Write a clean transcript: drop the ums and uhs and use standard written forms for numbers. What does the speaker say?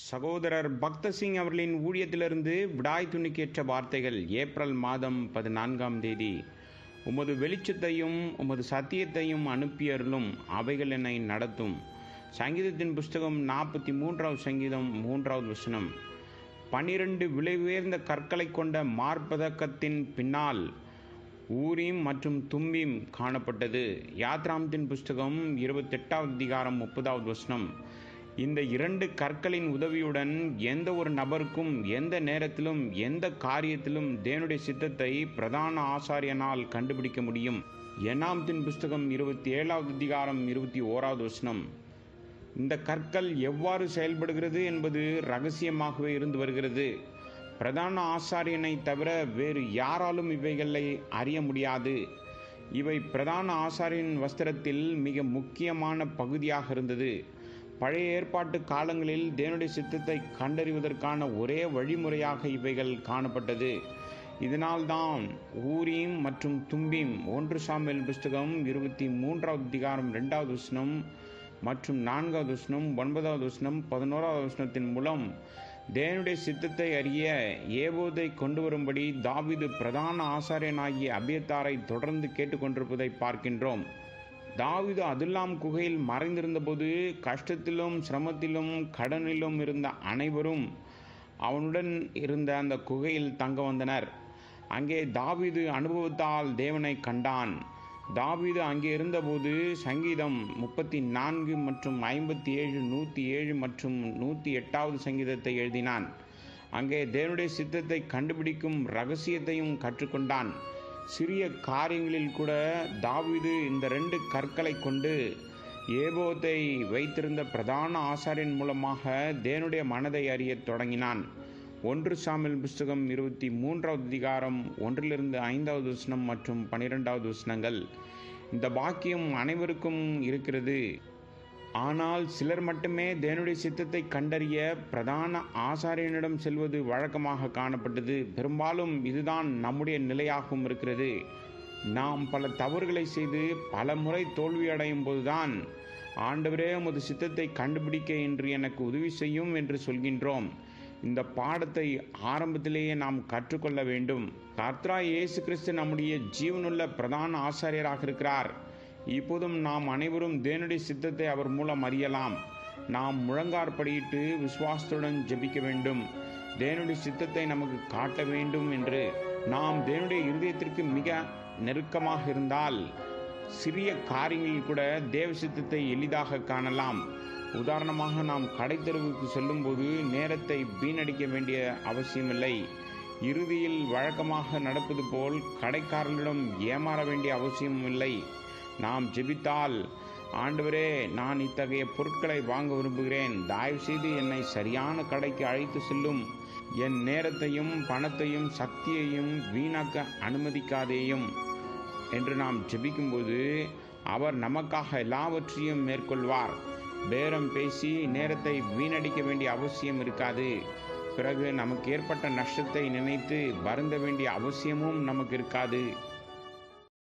சகோதரர் பக்தசிங் அவர்களின் ஊழியத்திலிருந்து விடாய் துணிக்கேற்ற வார்த்தைகள். ஏப்ரல் மாதம் 14ஆம் தேதி. உமது வெளிச்சத்தையும் உமது சத்தியத்தையும் அனுப்பியருளும், அவைகள் என்னை நடத்தும். சங்கீதத்தின் புஸ்தகம் 43வது சங்கீதம் 3வது வசனம். 12 விலை உயர்ந்த கற்களை கொண்ட மார்பதக்கத்தின் பின்னால் ஊரீம் மற்றும் தும்மீம் காணப்பட்டது. யாத்ராமத்தின் புஸ்தகம் 28வது அதிகாரம் 30வது வசனம். இந்த 2 கற்களின் உதவியுடன் எந்த ஒரு நபருக்கும் எந்த நேரத்திலும் எந்த காரியத்திலும் தேவனுடைய சித்தத்தை பிரதான ஆசாரியனால் கண்டுபிடிக்க முடியும். என்னாமத்தின் புஸ்தகம் 27வது அதிகாரம் 21வது வசனம். இந்த கற்கள் எவ்வாறு செயல்படுகிறது என்பது ரகசியமாகவே இருந்து வருகிறது. பிரதான ஆசாரியனை தவிர வேறு யாராலும் இவைகளை அறிய முடியாது. இவை பிரதான ஆசாரியன் வஸ்திரத்தில் மிக முக்கியமான பகுதியாக இருந்தது. பழைய ஏற்பாட்டு காலங்களில் தேவனுடைய சித்தத்தை கண்டறிவதற்கான ஒரே வழிமுறையாக இவைகள் காணப்பட்டது. இதனால்தான் ஊரீம் மற்றும் தும்பீம் 1 சாமுவேல் புஸ்தகம் 23வது அதிகாரம் 2வது வசனம் மற்றும் 4வது வசனம் 9வது வசனம் 11வது வசனத்தின் மூலம் தேவனுடைய சித்தத்தை அறிய ஏபோதை கொண்டு வரும்படி தாவீது பிரதான ஆசாரியனாகிய அபியத்தாரை தொடர்ந்து கேட்டுக்கொண்டிருப்பதை பார்க்கின்றோம். தாவீது அதுல்லாம் குகையில் மறைந்திருந்தபோது கஷ்டத்திலும் சிரமத்திலும் கடனிலும் இருந்த அனைவரும் அவனுடன் இருந்த அந்த குகையில் தங்க வந்தனர். அங்கே தாவீது அனுபவத்தால் தேவனை கண்டான். தாவீது அங்கே இருந்தபோது சங்கீதம் 34 மற்றும் 57, 107 மற்றும் 108வது சங்கீதத்தை எழுதினான். அங்கே தேவனுடைய சித்தத்தை கண்டுபிடிக்கும் இரகசியத்தையும் கற்றுக்கொண்டான். சிறிய காரியங்களில் கூட தாவீது இந்த 2 கற்களை கொண்டு ஏபோத்தை வைத்திருந்த பிரதான ஆசாரியன் மூலமாக தேவனுடைய மனதை அறிய தொடங்கினான். 1 சாமுவேல் புஸ்தகம் 23வது அதிகாரம் 1லிருந்து 5வது வசனம் மற்றும் 12வது வசனங்கள். இந்த பாக்கியம் அனைவருக்கும் இருக்கிறது. ஆனால் சிலர் மட்டுமே தேவனுடைய சித்தத்தை கண்டறிய பிரதான ஆசாரியனிடம் செல்வது வழக்கமாக காணப்பட்டது. பெரும்பாலும் இதுதான் நம்முடைய நிலையாகவும் இருக்கிறது. நாம் பல தவறுகளை செய்து பல முறை தோல்வியடையும் போதுதான் ஆண்டவரே உமது சித்தத்தை கண்டுபிடிக்க என்று எனக்கு உதவி செய்யும் என்று சொல்கின்றோம். இந்த பாடத்தை ஆரம்பத்திலேயே நாம் கற்றுக்கொள்ள வேண்டும். கர்த்தராகிய இயேசு கிறிஸ்து நம்முடைய ஜீவனுள்ள பிரதான ஆசாரியராக இருக்கிறார். இப்போதும் நாம் அனைவரும் தேவனுடைய சித்தத்தை அவர் மூலம் அறியலாம். நாம் முழங்காற்படியிட்டு விசுவாசத்துடன் ஜெபிக்க வேண்டும். தேவனுடைய சித்தத்தை நமக்கு காட்ட வேண்டும் என்று. நாம் தேவனுடைய இருதயத்திற்கு மிக நெருக்கமாக இருந்தால் சிறிய காரியங்களில் கூட தேவ சித்தத்தை எளிதாக காணலாம். உதாரணமாக, நாம் கடைத்தெருவுக்கு செல்லும்போது நேரத்தை வீணடிக்க வேண்டிய அவசியமில்லை. இறுதியில் வழக்கமாக நடப்பது போல் கடைக்காரர்களிடம் ஏமாற வேண்டிய அவசியமும் இல்லை. நாம் ஜெபித்தால், ஆண்டவரே நான் இத்தகைய பொருட்களை வாங்க விரும்புகிறேன், தயவு செய்து என்னை சரியான கடைக்கு அழைத்து செல்லும், என் நேரத்தையும் பணத்தையும் சக்தியையும் வீணாக்க அனுமதிக்காதேயும் என்று நாம் ஜெபிக்கும்போது அவர் நமக்காக எல்லாவற்றையும் மேற்கொள்வார். பேரம் பேசி நேரத்தை வீணடிக்க வேண்டிய அவசியம் இருக்காது. பிறகு நமக்கு ஏற்பட்ட நஷ்டத்தை நினைத்து வருந்த வேண்டிய அவசியமும் நமக்கு இருக்காது.